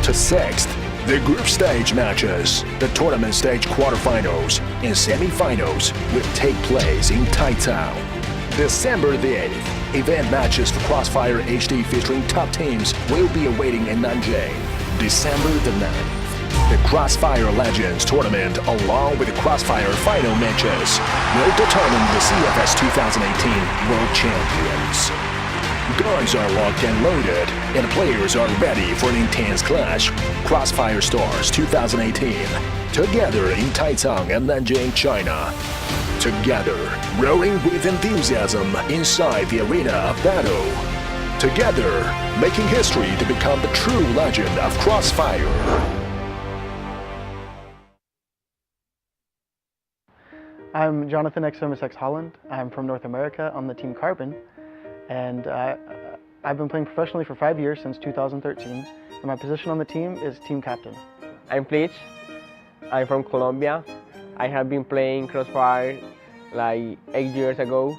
to 6th. The group stage matches, the tournament stage quarterfinals, and semi-finals will take place in Taitown. December the 8th, event matches for CROSSFIRE HD featuring top teams will be awaiting in Nanjing. December the 9th. The CROSSFIRE Legends tournament, along with the CROSSFIRE final matches, will determine the CFS 2018 World Champions. Guns are locked and loaded, and players are ready for an intense clash. CROSSFIRE Stars 2018, together in Taicang and Nanjing, China. Together, roaring with enthusiasm inside the arena of battle. Together, making history to become the true legend of CROSSFIRE. I'm Jonathan XMSX Holland. I'm from North America on the team Carbon, and I've been playing professionally for 5 years, since 2013, and my position on the team is team captain. I'm Flitch. I'm from Colombia. I have been playing CROSSFIRE like 8 years ago.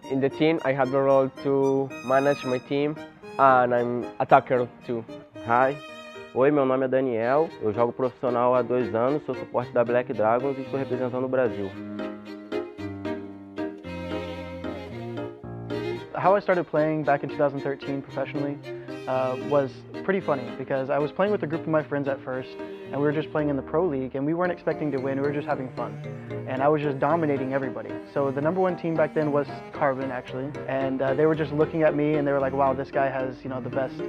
In the team, I have the role to manage my team, and I'm attacker too. Hi. Oi, meu nome é Daniel, eu jogo profissional há 2 anos, sou suporte da Black Dragons e estou representando o Brasil. How I started playing back in 2013 professionally was pretty funny, because I was playing with a group of my friends at first, and we were just playing in the Pro League, and we weren't expecting to win, we were just having fun. And I was just dominating everybody. So the #1 team back then was Carbon, actually, and they were just looking at me and they were like, wow, this guy has, you know, the best,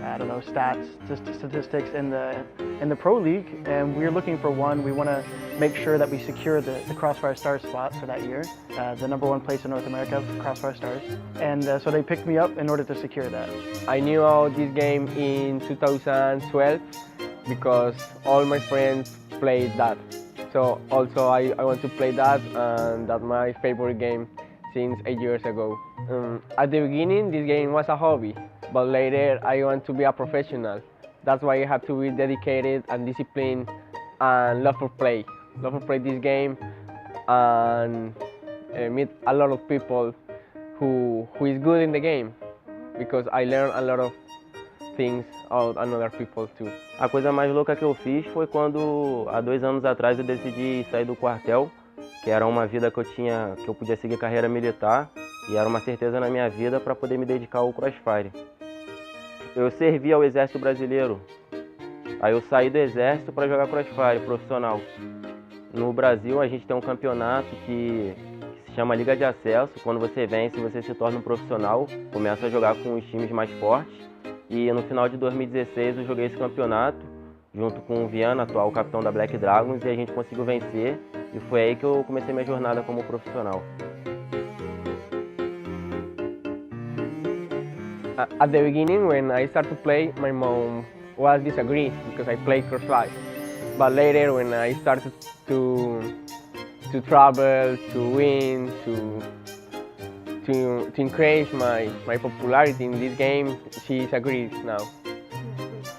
I don't know, statistics in the Pro League, and we're looking for one. We want to make sure that we secure the CROSSFIRE Stars spot for that year, the #1 place in North America for CROSSFIRE Stars. And so they picked me up in order to secure that. I knew about this game in 2012 because all my friends played that. So also I want to play that, and that's my favorite game since 8 years ago. At the beginning, this game was a hobby, but later I want to be a professional. That's why you have to be dedicated and disciplined and love for play this game, and meet a lot of people who is good in the game, because I learn a lot of things about other people too. A coisa mais louca que eu fiz foi quando, há 2 anos atrás, eu decidi sair do quartel, que era uma vida que eu podia seguir carreira militar, e era uma certeza na minha vida para poder me dedicar ao CROSSFIRE. Eu servi ao Exército Brasileiro, aí eu saí do Exército para jogar CROSSFIRE profissional. No Brasil a gente tem um campeonato que se chama Liga de Acesso. Quando você vence, você se torna um profissional, começa a jogar com os times mais fortes. E no final de 2016 eu joguei esse campeonato junto com o Viana, atual capitão da Black Dragons, e a gente conseguiu vencer, e foi aí que eu comecei minha jornada como profissional. At the beginning, when I started to play, my mom was disagreeing because I played CROSSFIRE. But later, when I started to travel, to win, to increase my popularity in this game, she agrees now.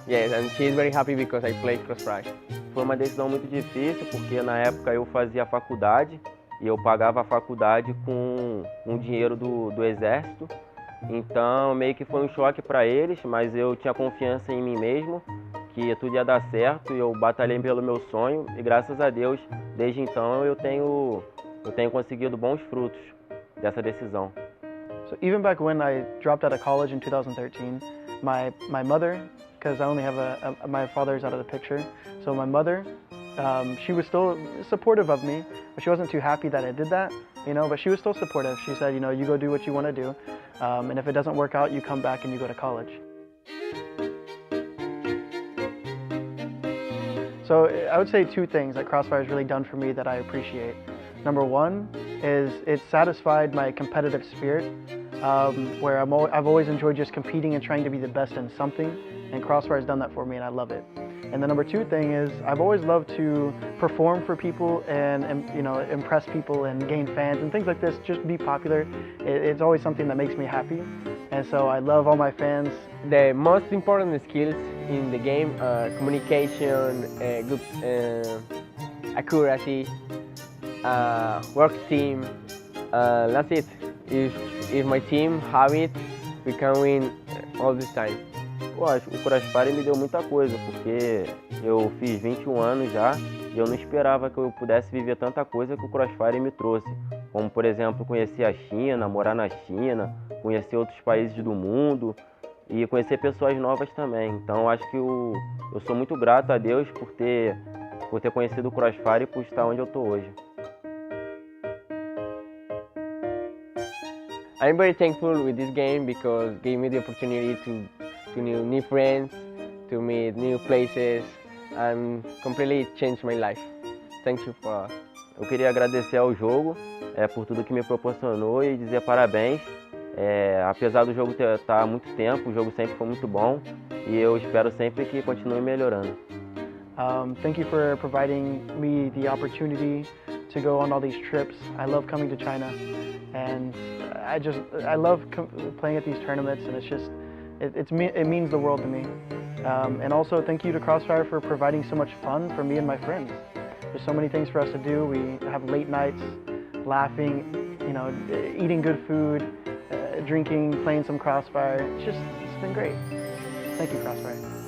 Yes, and she is very happy because I played CROSSFIRE. Foi uma decisão muito difícil, porque na época eu fazia faculdade e eu pagava a faculdade com um dinheiro do Exército. Então meio que foi um choque para eles, mas eu tinha confiança em mim mesmo, que tudo ia dar certo, e eu batalhei pelo meu sonho, e graças a Deus, desde então eu tenho conseguido bons frutos dessa decisão. So even back when I dropped out of college in 2013, my mother, because I only have my father's out of the picture, so my mother, she was still supportive of me, but she wasn't too happy that I did that, you know, but she was still supportive. She said, you know, you go do what you want to do, and if it doesn't work out, you come back and you go to college. So I would say 2 things that CROSSFIRE has really done for me that I appreciate. #1 is it's satisfied my competitive spirit, where I've always enjoyed just competing and trying to be the best in something, and CROSSFIRE has done that for me, and I love it. And the #2 thing is I've always loved to perform for people and you know, impress people and gain fans and things like this, just be popular. It's always something that makes me happy, and so I love all my fans. The most important skills in the game are communication, good accuracy, work team. That's it. If my team have it, we can win all the time. Eu acho que o CrossFire me deu muita coisa, porque eu fiz 21 anos já e eu não esperava que eu pudesse viver tanta coisa que o CrossFire me trouxe. Como, por exemplo, conhecer a China, morar na China, conhecer outros países do mundo e conhecer pessoas novas também. Então, acho que eu sou muito grato a Deus por ter conhecido o CrossFire e por estar onde eu estou hoje. I'm very thankful with this game because it gave me the opportunity to know new friends, to meet new places, and completely changed my life. Thank you for. Eu queria agradecer ao jogo por tudo que me proporcionou e dizer parabéns. Apesar do jogo estar há muito tempo, o jogo sempre foi muito bom e eu espero sempre que continue melhorando. Thank you for providing me the opportunity to go on all these trips. I love coming to China, and I love playing at these tournaments, and it means the world to me. And also thank you to CrossFire for providing so much fun for me and my friends. There's so many things for us to do. We have late nights, laughing, eating good food, drinking, playing some CrossFire. It's been great. Thank you, CrossFire.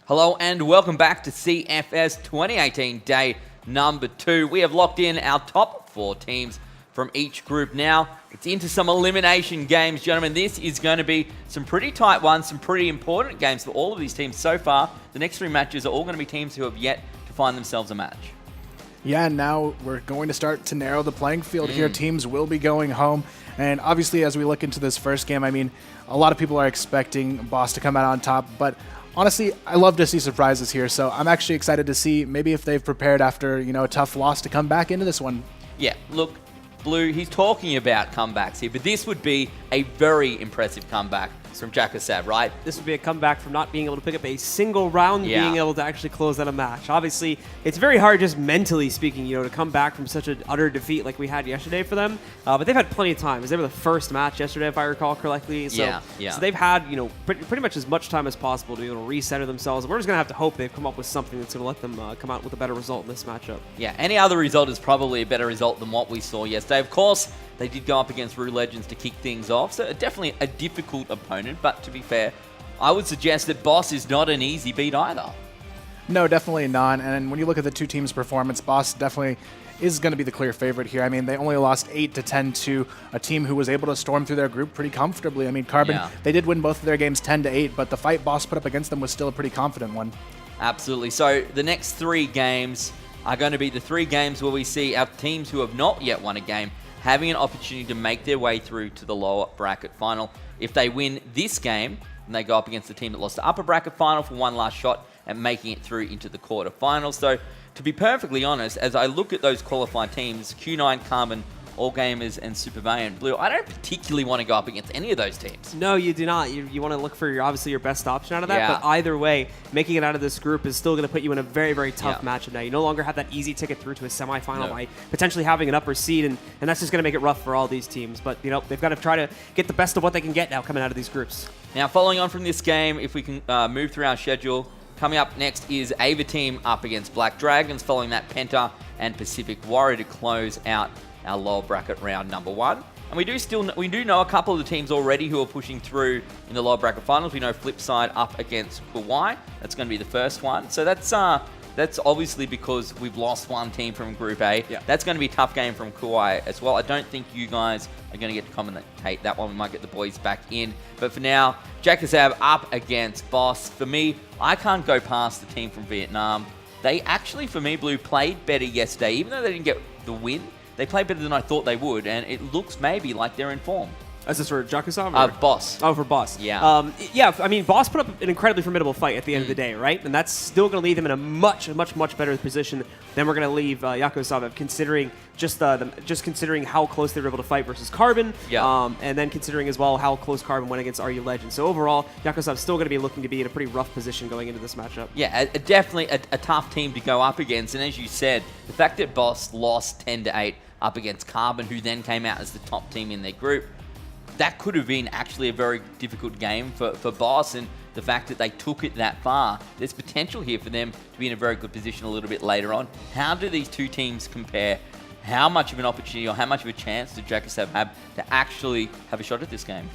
Hello and welcome back to CFS 2018 day number 2. We have locked in our top 4 teams from each group now. It's into some elimination games, gentlemen. This is going to be some pretty tight ones, some pretty important games for all of these teams so far. The next 3 matches are all going to be teams who have yet to find themselves a match. Yeah, and now we're going to start to narrow the playing field here. Teams will be going home. And obviously, as we look into this first game, I mean, a lot of people are expecting Boss to come out on top, but honestly, I love to see surprises here, so I'm actually excited to see maybe if they've prepared after, a tough loss to come back into this one. Yeah, look, Blue, he's talking about comebacks here, but this would be a very impressive comeback. from JKOSAV, right? This would be a comeback from not being able to pick up a single round, Yeah. being able to actually close out a match. Obviously, it's very hard just mentally speaking, to come back from such an utter defeat like we had yesterday for them. But they've had plenty of time. They were the first match yesterday, if I recall correctly. So, Yeah. so they've had, pretty much as much time as possible to be able to recenter themselves. We're just going to have to hope they've come up with something that's going to let them come out with a better result in this matchup. Yeah, any other result is probably a better result than what we saw yesterday. Of course, they did go up against Rue Legends to kick things off, so definitely a difficult opponent, but to be fair, I would suggest that Boss is not an easy beat either. No, definitely not. And when you look at the two teams' performance, Boss definitely is going to be the clear favorite here. I mean, they only lost 8-10 to a team who was able to storm through their group pretty comfortably. I mean, Carbon, they did win both of their games 10-8, but the fight Boss put up against them was still a pretty confident one. Absolutely. So the next 3 games are going to be the 3 games where we see our teams who have not yet won a game having an opportunity to make their way through to the lower bracket final. If they win this game, then they go up against the team that lost the upper bracket final for one last shot at making it through into the quarterfinals. So to be perfectly honest, as I look at those qualified teams, Q9, Carbon, All Gamers, and CFS Blue, I don't particularly want to go up against any of those teams. No, you do not. You want to look for obviously your best option out of that. Yeah. But either way, making it out of this group is still going to put you in a very, very tough matchup now. You no longer have that easy ticket through to a semifinal by potentially having an upper seed, and that's just going to make it rough for all these teams. But they've got to try to get the best of what they can get now coming out of these groups. Now, following on from this game, if we can move through our schedule, coming up next is Ava Team up against Black Dragons, following that Penta and Pacific Warrior to close out our lower bracket round number 1. And we do know a couple of the teams already who are pushing through in the lower bracket finals. We know Flipside up against Kauai. That's going to be the first one. So that's obviously because we've lost one team from Group A. Yeah. That's going to be a tough game from Kauai as well. I don't think you guys are going to get to commentate that one. We might get the boys back in. But for now, JKOSAV up against Boss. For me, I can't go past the team from Vietnam. They actually, for me, Blue, played better yesterday. Even though they didn't get the win, they played better than I thought they would, and it looks maybe like they're in form. Is this for JKOSAV? Boss. Oh, for Boss. Yeah. Yeah, I mean, Boss put up an incredibly formidable fight at the end of the day, right? And that's still going to leave them in a much, much, much better position than we're going to leave JKOSAV, considering just considering how close they were able to fight versus Carbon, and then considering as well how close Carbon went against RU Legends. So overall, JKOSAV is still going to be looking to be in a pretty rough position going into this matchup. Yeah, definitely a tough team to go up against. And as you said, the fact that Boss lost 10-8 up against Carbon, who then came out as the top team in their group, that could have been actually a very difficult game for Boss, and the fact that they took it that far, there's potential here for them to be in a very good position a little bit later on. How do these two teams compare? How much of an opportunity or how much of a chance did JKOSAV have to actually have a shot at this game?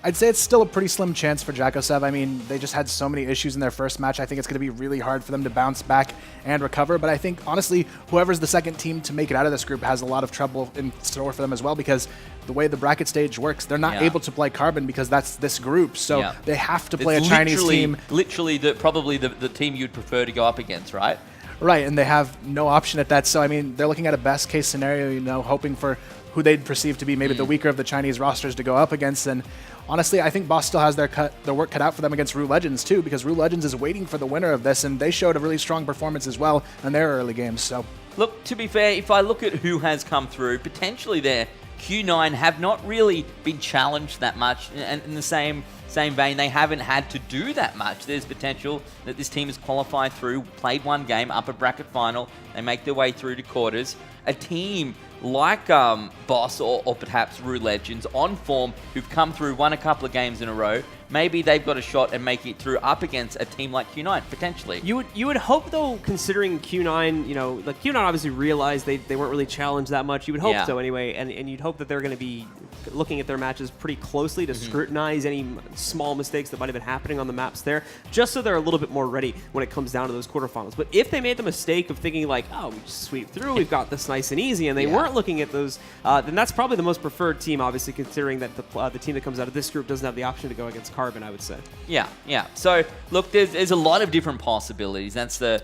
I'd say it's still a pretty slim chance for JKOSAV. I mean, they just had so many issues in their first match. I think it's going to be really hard for them to bounce back and recover. But I think, honestly, whoever's the second team to make it out of this group has a lot of trouble in store for them as well, because the way the bracket stage works, they're not able to play Carbon because that's this group. So they have to play a Chinese team. Literally, probably the team you'd prefer to go up against, right? Right, and they have no option at that. So, I mean, they're looking at a best-case scenario, hoping for who they'd perceive to be maybe the weaker of the Chinese rosters to go up against. And honestly, I think Boss still has their work cut out for them against Rue Legends, too, because Rue Legends is waiting for the winner of this, and they showed a really strong performance as well in their early games. So, look, to be fair, if I look at who has come through, potentially their Q9 have not really been challenged that much, and in the same vein, they haven't had to do that much. There's potential that this team has qualified through, played one game, upper bracket final, they make their way through to quarters. A team like Boss or perhaps Rue Legends on form, who've come through, won a couple of games in a row, maybe they've got a shot at making it through up against a team like Q9, potentially. You would hope, though, considering Q9, like Q9 obviously realized they weren't really challenged that much. You would hope so anyway, and you'd hope that they're going to be looking at their matches pretty closely to scrutinize any small mistakes that might have been happening on the maps there, just so they're a little bit more ready when it comes down to those quarterfinals. But if they made the mistake of thinking like, oh, we just sweep through, we've got this nice and easy, and they weren't looking at those, then that's probably the most preferred team, obviously, considering that the team that comes out of this group doesn't have the option to go against Carbon, I would say. Yeah. So, look, there's a lot of different possibilities. That's the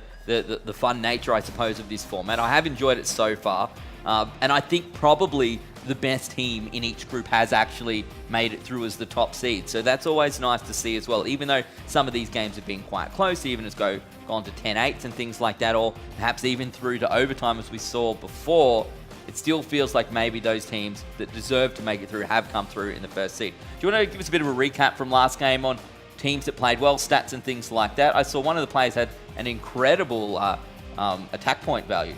fun nature, I suppose, of this format. I have enjoyed it so far, and I think probably the best team in each group has actually made it through as the top seed. So that's always nice to see as well, even though some of these games have been quite close, even as gone to 10-8s and things like that, or perhaps even through to overtime as we saw before. still feels like maybe those teams that deserve to make it through have come through in the first seed. Do you want to give us a bit of a recap from last game on teams that played well, stats and things like that? I saw one of the players had an incredible attack point value.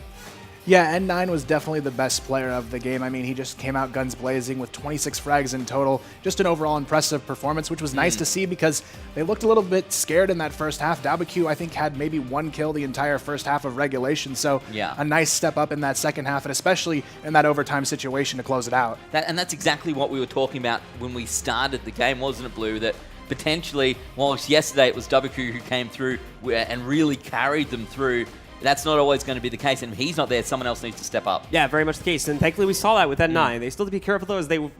Yeah, N9 was definitely the best player of the game. I mean, he just came out guns blazing with 26 frags in total. Just an overall impressive performance, which was nice to see because they looked a little bit scared in that first half. Dabaku, I think, had maybe 1 kill the entire first half of regulation, so a nice step up in that second half, and especially in that overtime situation to close it out. And that's exactly what we were talking about when we started the game, wasn't it, Blue? That potentially, whilst yesterday it was Dabaku who came through and really carried them through, that's not always going to be the case, and if he's not there, someone else needs to step up. Yeah, very much the case, and thankfully we saw that with N9. They still have to be careful, though, as they were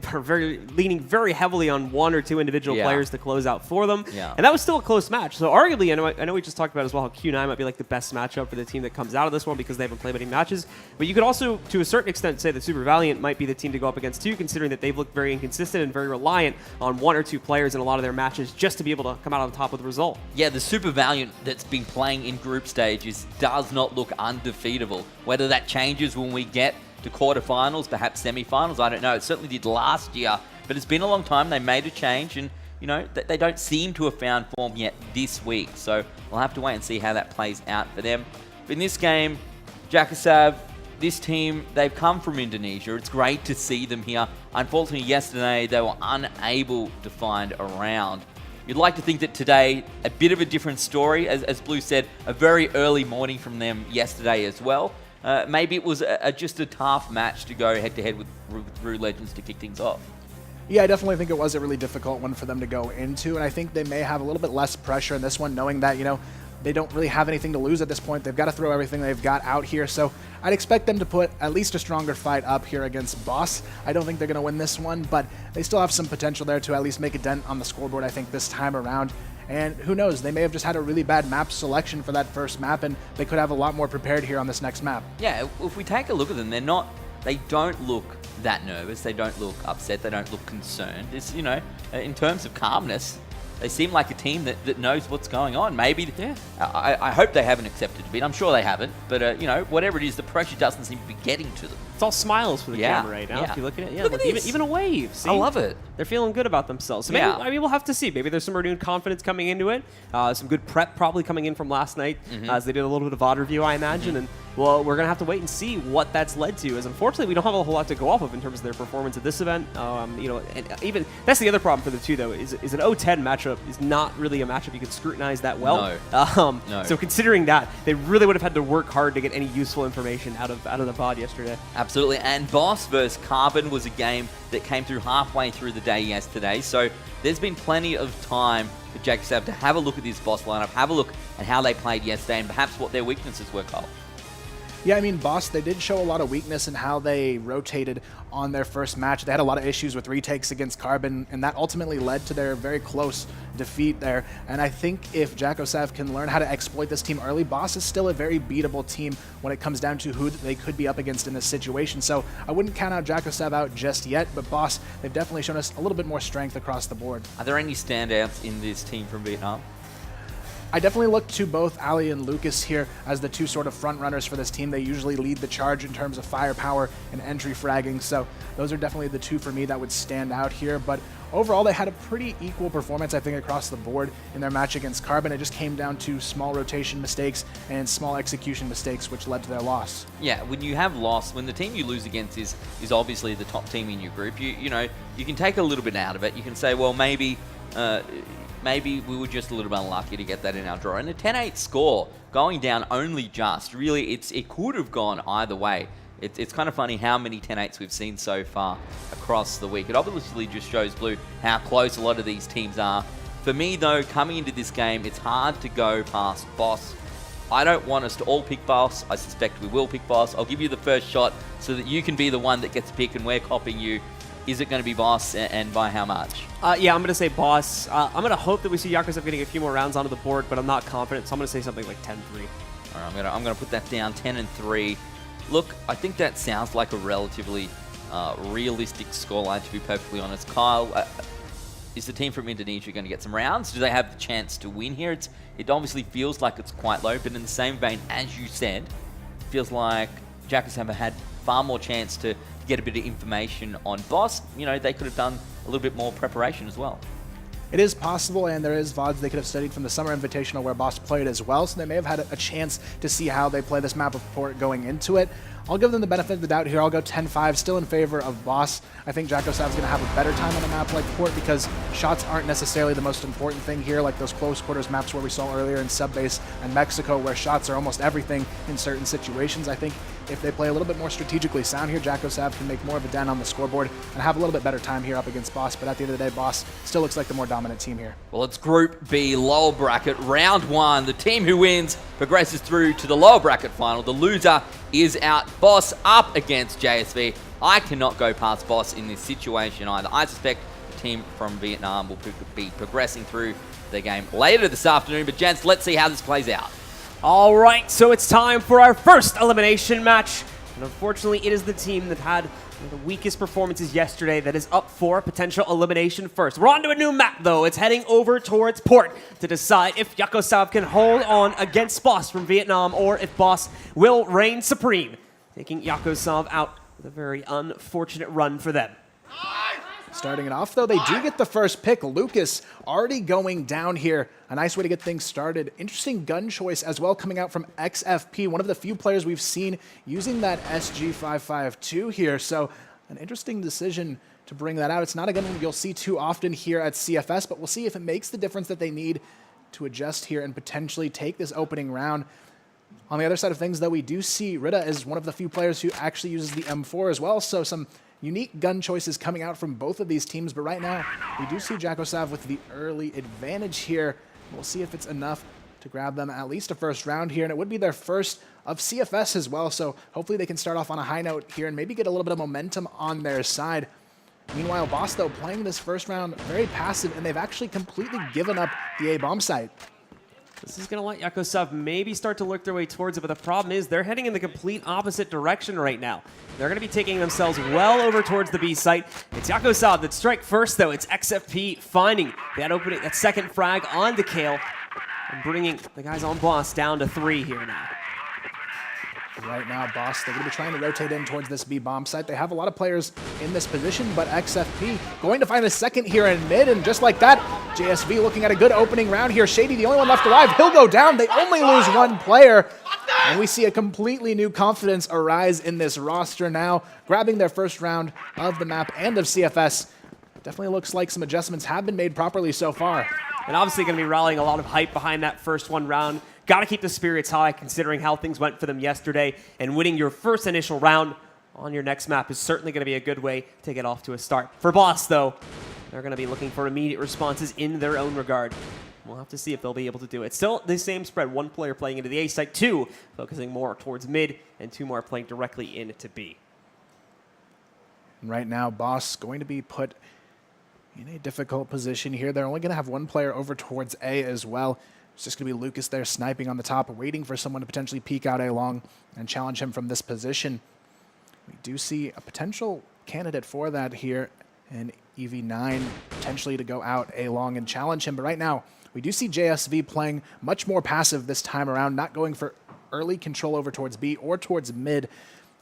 leaning very heavily on 1 or 2 individual players to close out for them, and that was still a close match. So arguably, I know we just talked about as well how Q9 might be like the best matchup for the team that comes out of this one because they haven't played many matches, but you could also, to a certain extent, say that Super Valiant might be the team to go up against too, considering that they've looked very inconsistent and very reliant on 1 or 2 players in a lot of their matches just to be able to come out on top with the result. Yeah, the Super Valiant that's been playing in group stages does not look undefeatable. Whether that changes when we get to quarterfinals, perhaps semifinals, I don't know. It certainly did last year, but it's been a long time. They made a change, and you know they don't seem to have found form yet this week. So we'll have to wait and see how that plays out for them. But in this game, JKOSAV, this team, they've come from Indonesia. It's great to see them here. Unfortunately, yesterday they were unable to find a round. You'd like to think that today, a bit of a different story. As Blue said, a very early morning from them yesterday as well. Maybe it was just a tough match to go head-to-head with Rue Legends to kick things off. Yeah, I definitely think it was a really difficult one for them to go into, and I think they may have a little bit less pressure in this one, knowing that, you know, they don't really have anything to lose at this point. They've got to throw everything they've got out here, so I'd expect them to put at least a stronger fight up here against Boss. I don't think they're going to win this one, but they still have some potential there to at least make a dent on the scoreboard, I think, this time around. And who knows, they may have just had a really bad map selection for that first map, and they could have a lot more prepared here on this next map. Yeah, if we take a look at them, they don't look that nervous, they don't look upset, they don't look concerned. It's, you know, in terms of calmness, they seem like a team that knows what's going on. Maybe, I hope they haven't accepted defeat. I'm sure they haven't, but you know, whatever it is, the pressure doesn't seem to be getting to them. It's all smiles for the camera right now. If you look at it, look at even a wave. See? I love it. They're feeling good about themselves. So maybe, I mean, we'll have to see. Maybe there's some renewed confidence coming into it. Some good prep probably coming in from last night, as they did a little bit of VOD review, I imagine. And well, we're gonna have to wait and see what that's led to. As unfortunately, we don't have a whole lot to go off of in terms of their performance at this event. You know, and even that's the other problem for the two though. Is an O10 matchup is not really a matchup you could scrutinize that well. No. So considering that, they really would have had to work hard to get any useful information out of the VOD yesterday. Absolutely. And Boss versus Carbon was a game that came through halfway through the day yesterday. So there's been plenty of time for JKOSAV to have a look at this Boss lineup, have a look at how they played yesterday, and perhaps what their weaknesses were, Cole. Yeah, I mean, Boss, they did show a lot of weakness in how they rotated on their first match. They had a lot of issues with retakes against Carbon, and that ultimately led to their very close defeat there. And I think if JKOSAV can learn how to exploit this team early, Boss is still a very beatable team when it comes down to who they could be up against in this situation. So I wouldn't count out JKOSAV out just yet, but Boss, they've definitely shown us a little bit more strength across the board. Are there any standouts in this team from Vietnam? I definitely look to both Ali and Lucas here as the two sort of front runners for this team. They usually lead the charge in terms of firepower and entry fragging, so those are definitely the two for me that would stand out here. But overall, they had a pretty equal performance, I think, across the board in their match against Carbon. It just came down to small rotation mistakes and small execution mistakes, which led to their loss. Yeah, when you have loss, when the team you lose against is obviously the top team in your group, you know, you can take a little bit out of it. You can say, well, maybe we were just a little bit unlucky to get that in our draw. And a 10-8 score, going down only just, really, it could have gone either way. It's kind of funny how many 10-8s we've seen so far across the week. It obviously just shows, Blue, how close a lot of these teams are. For me, though, coming into this game, it's hard to go past Boss. I don't want us to all pick Boss. I suspect we will pick Boss. I'll give you the first shot so that you can be the one that gets picked and we're copying you. Is it going to be Boss, and by how much? Yeah, I'm going to say Boss. I'm going to hope that we see JKOSAV getting a few more rounds onto the board, but I'm not confident, so I'm going to say something like 10-3. All right, I'm going to put that down, 10-3. Look, I think that sounds like a relatively realistic scoreline, to be perfectly honest. Kyle, is the team from Indonesia going to get some rounds? Do they have the chance to win here? It obviously feels like it's quite low, but in the same vein, as you said, it feels like JKOSAV had far more chance to get a bit of information on Boss, you know, they could have done a little bit more preparation as well. It is possible, and there is VODs they could have studied from the Summer Invitational where Boss played as well, so they may have had a chance to see how they play this map of Port going into it. I'll give them the benefit of the doubt here. I'll go 10-5, still in favor of Boss. I think JKOSAV's going to have a better time on a map like Port because shots aren't necessarily the most important thing here, like those close quarters maps where we saw earlier in Subbase and Mexico, where shots are almost everything in certain situations. I think if they play a little bit more strategically sound here, JKOSAV can make more of a dent on the scoreboard and have a little bit better time here up against Boss, but at the end of the day, Boss still looks like the more dominant team here. Well, it's Group B lower bracket, round 1. The team who wins progresses through to the lower bracket final. The loser is out. Boss up against JSV. I cannot go past Boss in this situation either. I suspect the team from Vietnam will be progressing through their game later this afternoon, but gents, let's see how this plays out. All right, so it's time for our first elimination match. And unfortunately, it is the team that had one of the weakest performances yesterday that is up for potential elimination first. We're on to a new map, though. It's heading over towards Port to decide if JKOSAV can hold on against Boss from Vietnam or if Boss will reign supreme, taking JKOSAV out with a very unfortunate run for them. Starting it off, though, they do get the first pick. Lucas already going down here. A nice way to get things started. Interesting gun choice as well coming out from XFP, one of the few players we've seen using that SG552 here. So an interesting decision to bring that out. It's not a gun you'll see too often here at CFS, but we'll see if it makes the difference that they need to adjust here and potentially take this opening round. On the other side of things, though, we do see Rita as one of the few players who actually uses the M4 as well. So some unique gun choices coming out from both of these teams, but right now we do see JKOSAV with the early advantage here. We'll see if it's enough to grab them at least a first round here, and it would be their first of CFS as well, so hopefully they can start off on a high note here and maybe get a little bit of momentum on their side. Meanwhile, Boss, though, playing this first round very passive, and they've actually completely given up the A-bomb site. This is going to let JKOSAV maybe start to look their way towards it, but the problem is they're heading in the complete opposite direction right now. They're going to be taking themselves well over towards the B site. It's JKOSAV that strike first, though. It's XFP finding that second frag onto Kale and bringing the guys on Boss down to 3 here now. Right now, Boss, they're going to be trying to rotate in towards this B-bomb site. They have a lot of players in this position, but XFP going to find a second here in mid, and just like that, JSV looking at a good opening round here. Shady, the only one left alive, he'll go down. They only lose one player, and we see a completely new confidence arise in this roster now, grabbing their first round of the map and of CFS. Definitely looks like some adjustments have been made properly so far. And obviously going to be rallying a lot of hype behind that first one round. Got to keep the spirits high considering how things went for them yesterday, and winning your first initial round on your next map is certainly going to be a good way to get off to a start. For Boss, though, they're going to be looking for immediate responses in their own regard. We'll have to see if they'll be able to do it. Still the same spread, 1 player playing into the A site, 2 focusing more towards mid, and 2 more playing directly into B. Right now, Boss going to be put in a difficult position here. They're only going to have 1 player over towards A as well. It's just going to be Lucas there sniping on the top, waiting for someone to potentially peek out A long and challenge him from this position. We do see a potential candidate for that here, and EV9 potentially to go out A long and challenge him. But right now, we do see JSV playing much more passive this time around, not going for early control over towards B or towards mid.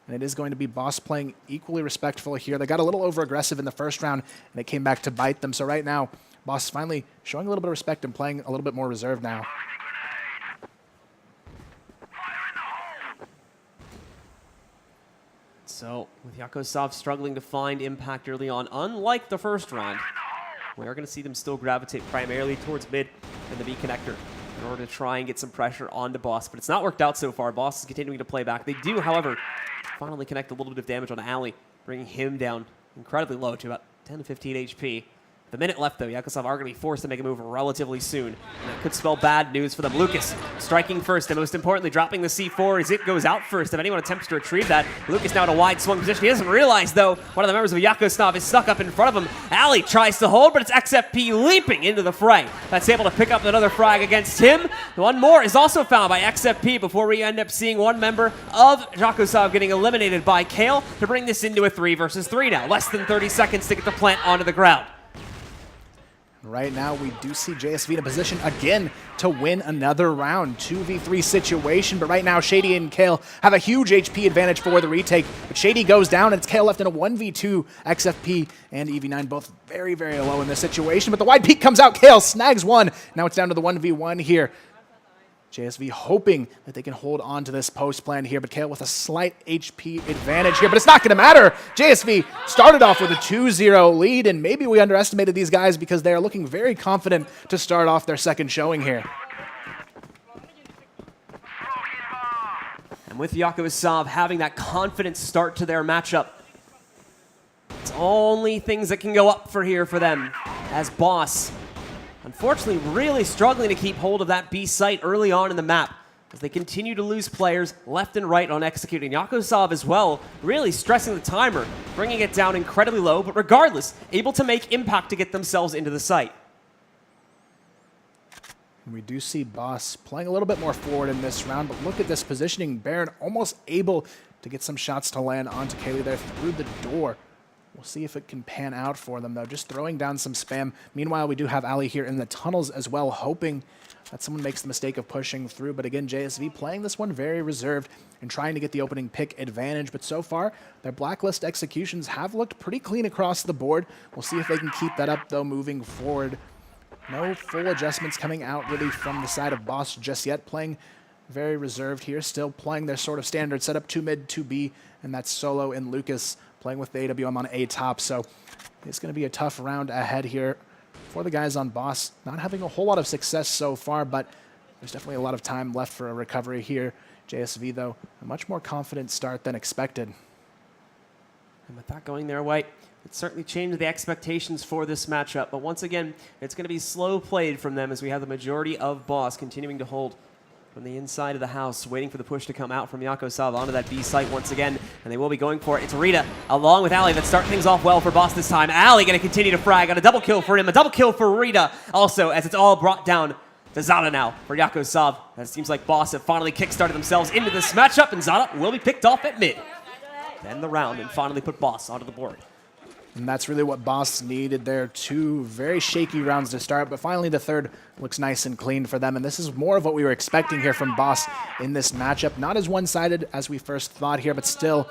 And it is going to be Boss playing equally respectful here. They got a little over-aggressive in the first round, and it came back to bite them. So right now, Boss is finally showing a little bit of respect and playing a little bit more reserved now. So, with JKOSAV struggling to find impact early on, unlike the first round, we are going to see them still gravitate primarily towards mid and the B connector in order to try and get some pressure onto Boss. But it's not worked out so far. Boss is continuing to play back. They do, however, finally connect a little bit of damage on Ali, bringing him down incredibly low to about 10 to 15 HP. The minute left, though, JKOSAV are going to be forced to make a move relatively soon. And that could spell bad news for them. Lucas striking first, and most importantly, dropping the C4 as it goes out first. If anyone attempts to retrieve that, Lucas now in a wide swung position. He doesn't realize, though, one of the members of JKOSAV is stuck up in front of him. Ali tries to hold, but it's XFP leaping into the fray. That's able to pick up another frag against him. One more is also found by XFP before we end up seeing one member of JKOSAV getting eliminated by Kale to bring this into a 3 versus 3 now. Less than 30 seconds to get the plant onto the ground. Right now, we do see JSV in a position again to win another round. 2v3 situation, but right now, Shady and Kale have a huge HP advantage for the retake. But Shady goes down, and it's Kale left in a 1v2. XFP and EV9 both very, very low in this situation, but the wide peak comes out. Kale snags one. Now it's down to the 1v1 here. JSV hoping that they can hold on to this post plan here, but Kale with a slight HP advantage here, but it's not going to matter. JSV started off with a 2-0 lead, and maybe we underestimated these guys because they are looking very confident to start off their second showing here. And with JKOSAV having that confident start to their matchup, it's only things that can go up for here for them as Boss unfortunately really struggling to keep hold of that B site early on in the map as they continue to lose players left and right on executing. JKOSAV as well, really stressing the timer, bringing it down incredibly low, but regardless, able to make impact to get themselves into the site. We do see Boss playing a little bit more forward in this round, but look at this positioning. Baron almost able to get some shots to land onto Kaylee there through the door. We'll see if it can pan out for them, though. Just throwing down some spam. Meanwhile, we do have Ali here in the tunnels as well, hoping that someone makes the mistake of pushing through. But again, JSV playing this one very reserved and trying to get the opening pick advantage. But so far, their blacklist executions have looked pretty clean across the board. We'll see if they can keep that up, though, moving forward. No full adjustments coming out really from the side of Boss just yet. Playing very reserved here, still playing their sort of standard setup, 2 mid, 2 B, and that's Solo and Lucas playing with the AWM on A top. So it's going to be a tough round ahead here for the guys on Boss. Not having a whole lot of success so far, but there's definitely a lot of time left for a recovery here. JSV, though, a much more confident start than expected. And with that going their way, it certainly changed the expectations for this matchup. But once again, it's going to be slow played from them as we have the majority of Boss continuing to hold from the inside of the house, waiting for the push to come out from JKOSAV onto that B site once again, and they will be going for it. It's Rita along with Ali that start things off well for Boss this time. Ali going to continue to frag. Got a double kill for him, a double kill for Rita also, as it's all brought down to Zada now for JKOSAV. It seems like Boss have finally kickstarted themselves into this matchup, and Zada will be picked off at mid. Then the round and finally put Boss onto the board. And that's really what Boss needed there. 2 very shaky rounds to start, but finally the third looks nice and clean for them. And this is more of what we were expecting here from Boss in this matchup. Not as one-sided as we first thought here, but still,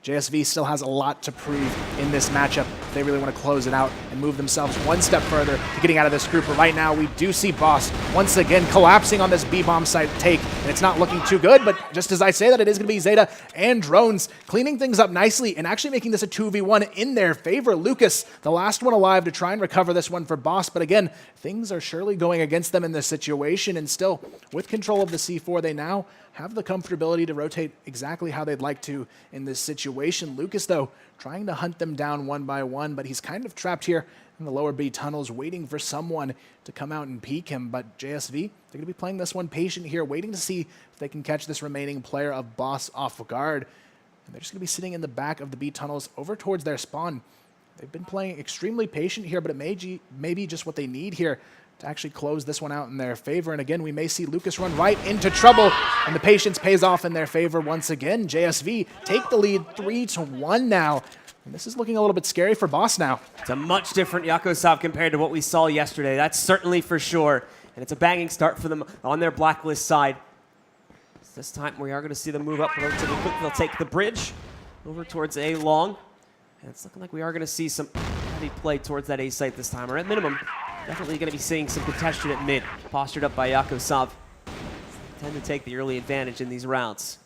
JSV still has a lot to prove in this matchup if they really want to close it out and move themselves one step further to getting out of this group. But right now, we do see Boss once again collapsing on this B-bomb site take, and it's not looking too good, but just as I say that, it is going to be Zeta and Drones cleaning things up nicely and actually making this a 2v1 in their favor. Lucas, the last one alive to try and recover this one for Boss, but again, things are surely going against them in this situation, and still, with control of the C4, they now have the comfortability to rotate exactly how they'd like to in this situation. Lucas, though, trying to hunt them down one by one, but he's kind of trapped here in the lower B tunnels, waiting for someone to come out and peek him. But JSV, they're going to be playing this one patient here, waiting to see if they can catch this remaining player of Boss off guard. And they're just going to be sitting in the back of the B tunnels over towards their spawn. They've been playing extremely patient here, but it may be just what they need here to actually close this one out in their favor. And again, we may see Lucas run right into trouble, and the patience pays off in their favor once again. JSV take the lead 3-1 now. And this is looking a little bit scary for Boss now. It's a much different JKOSAV compared to what we saw yesterday. That's certainly for sure. And it's a banging start for them on their blacklist side. This time we are going to see them move up relatively quickly. They'll take the bridge over towards A long. And it's looking like we are going to see some heavy play towards that A site this time, or at minimum, definitely going to be seeing some contention at mid, postured up by JKOSAV. Tend to take the early advantage in these rounds.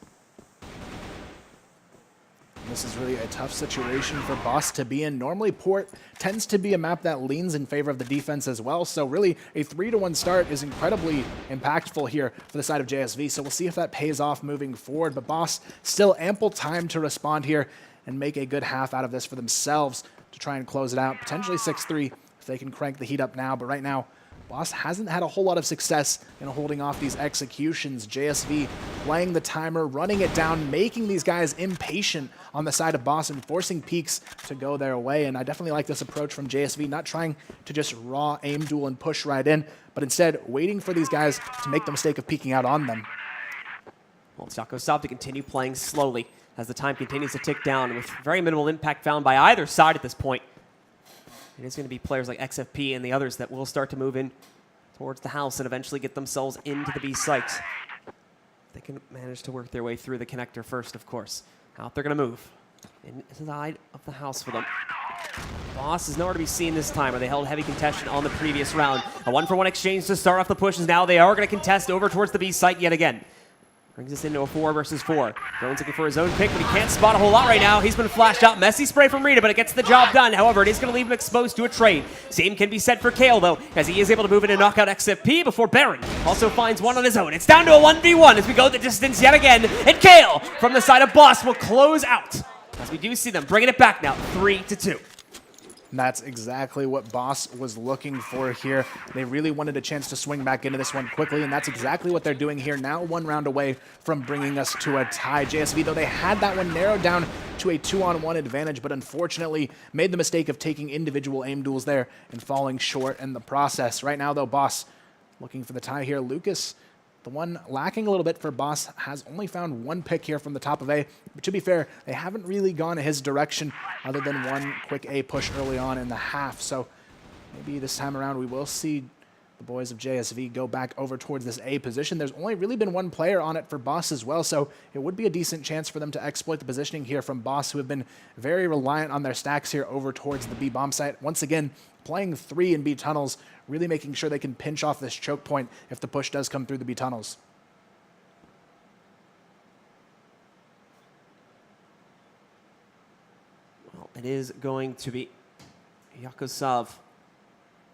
This is really a tough situation for Boss to be in. Normally, Port tends to be a map that leans in favor of the defense as well, so really a 3-1 start is incredibly impactful here for the side of JSV, so we'll see if that pays off moving forward, but Boss still ample time to respond here and make a good half out of this for themselves to try and close it out, potentially 6-3 if they can crank the heat up now. But right now, Boss hasn't had a whole lot of success in holding off these executions. JSV playing the timer, running it down, making these guys impatient on the side of Boss and forcing peaks to go their way. And I definitely like this approach from JSV, not trying to just raw aim duel and push right in, but instead waiting for these guys to make the mistake of peeking out on them. Well, it's JKOSAV to continue playing slowly as the time continues to tick down with very minimal impact found by either side at this point. It is going to be players like XFP and the others that will start to move in towards the house and eventually get themselves into the B site. They can manage to work their way through the connector first, of course. Out they're going to move inside of the house for them. Boss is nowhere to be seen this time, where they held heavy contention on the previous round. A 1-for-1 exchange to start off the pushes. Now they are going to contest over towards the B site yet again. Brings us into a 4 versus 4. Jones looking for his own pick, but he can't spot a whole lot right now. He's been flashed out. Messy spray from Rita, but it gets the job done. However, it is going to leave him exposed to a trade. Same can be said for Kale, though, as he is able to move in and knock out XFP before Baron also finds one on his own. It's down to a 1v1 as we go the distance yet again. And Kale, from the side of Boss, will close out. As we do see them bringing it back now, 3-2. And that's exactly what Boss was looking for here. They really wanted a chance to swing back into this one quickly, and that's exactly what they're doing here. Now 1 round away from bringing us to a tie. JSV, though, they had that one narrowed down to a 2-on-1 advantage, but unfortunately made the mistake of taking individual aim duels there and falling short in the process. Right now, though, Boss looking for the tie here. Lucas, the one lacking a little bit for Boss, has only found 1 pick here from the top of A. But to be fair, they haven't really gone his direction other than 1 quick A push early on in the half. So maybe this time around we will see the boys of JSV go back over towards this A position. There's only really been 1 player on it for Boss as well, so it would be a decent chance for them to exploit the positioning here from Boss, who have been very reliant on their stacks here over towards the B bomb site. Once again, playing 3 in B tunnels, really making sure they can pinch off this choke point if the push does come through the B tunnels. Well, it is going to be JKOSAV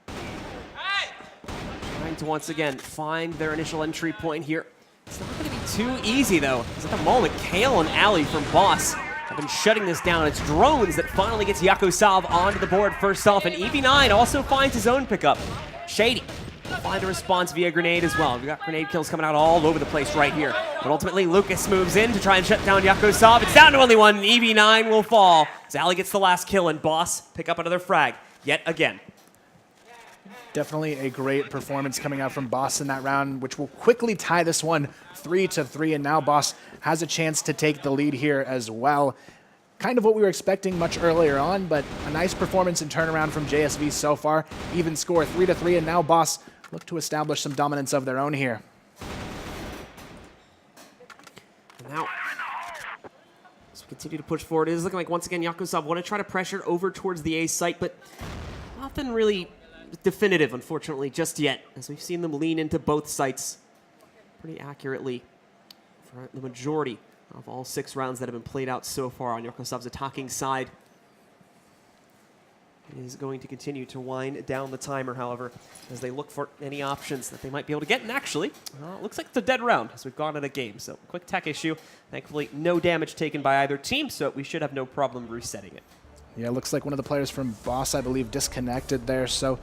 trying to once again find their initial entry point here. It's not going to be too easy, though, because at the moment, Kale and Ali from Boss have been shutting this down. It's Drones that finally gets JKOSAV onto the board first off, and EV9 also finds his own pickup. Shady will find a response via grenade as well. We've got grenade kills coming out all over the place right here. But ultimately, Lucas moves in to try and shut down JKOSAV. It's down to only 1, and EV9 will fall. As Ali gets the last kill, and Boss pick up another frag yet again. Definitely a great performance coming out from Boss in that round, which will quickly tie this one 3-3, and now Boss has a chance to take the lead here as well. Kind of what we were expecting much earlier on, but a nice performance and turnaround from JSV so far. Even score 3-3, and now Boss look to establish some dominance of their own here. Now, as we continue to push forward, it is looking like once again JKOSAV want to try to pressure over towards the A site, but nothing really definitive, unfortunately, just yet, as we've seen them lean into both sites pretty accurately for the majority of all 6 rounds that have been played out so far on JKOSAV's attacking side. It is going to continue to wind down the timer, however, as they look for any options that they might be able to get. And actually, it looks like it's a dead round as we've gone in a game. So, quick tech issue. Thankfully, no damage taken by either team, so we should have no problem resetting it. Yeah, it looks like one of the players from Boss, I believe, disconnected there, so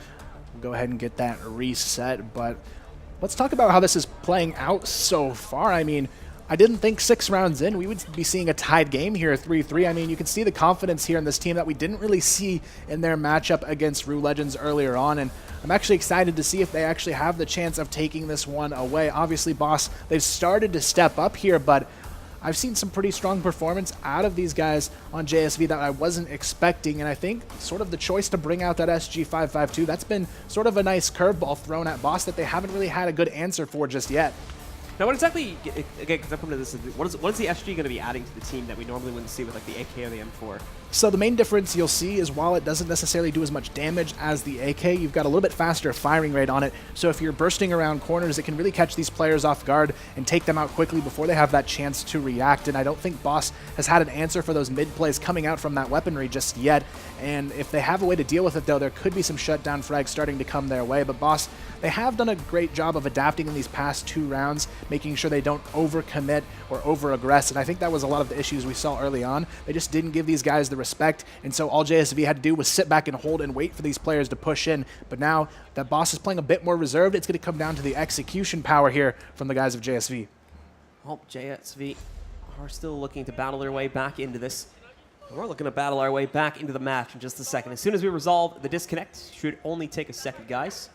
we'll go ahead and get that reset. But let's talk about how this is playing out so far. I mean, I didn't think 6 rounds in we would be seeing a tied game here, 3-3. I mean, you can see the confidence here in this team that we didn't really see in their matchup against Rue Legends earlier on, and I'm actually excited to see if they actually have the chance of taking this one away. Obviously, Boss, they've started to step up here, but I've seen some pretty strong performance out of these guys on JSV that I wasn't expecting, and I think sort of the choice to bring out that SG552, that's been sort of a nice curveball thrown at Boss that they haven't really had a good answer for just yet. Now, what exactly, again, because I've come to this, what is the SG going to be adding to the team that we normally wouldn't see with like the AK or the M4? So the main difference you'll see is while it doesn't necessarily do as much damage as the AK, you've got a little bit faster firing rate on it. So if you're bursting around corners, it can really catch these players off guard and take them out quickly before they have that chance to react. And I don't think Boss has had an answer for those mid plays coming out from that weaponry just yet. And if they have a way to deal with it, though, there could be some shutdown frags starting to come their way. But Boss, they have done a great job of adapting in these past 2 rounds, making sure they don't overcommit or over-aggress. And I think that was a lot of the issues we saw early on. They just didn't give these guys the respect, and so all JSV had to do was sit back and hold and wait for these players to push in. But now that Boss is playing a bit more reserved, it's going to come down to the execution power here from the guys of JSV. Well, JSV are still looking to battle their way back into this. We're looking to battle our way back into the match in just a second. As soon as we resolve the disconnect, should only take a second, guys.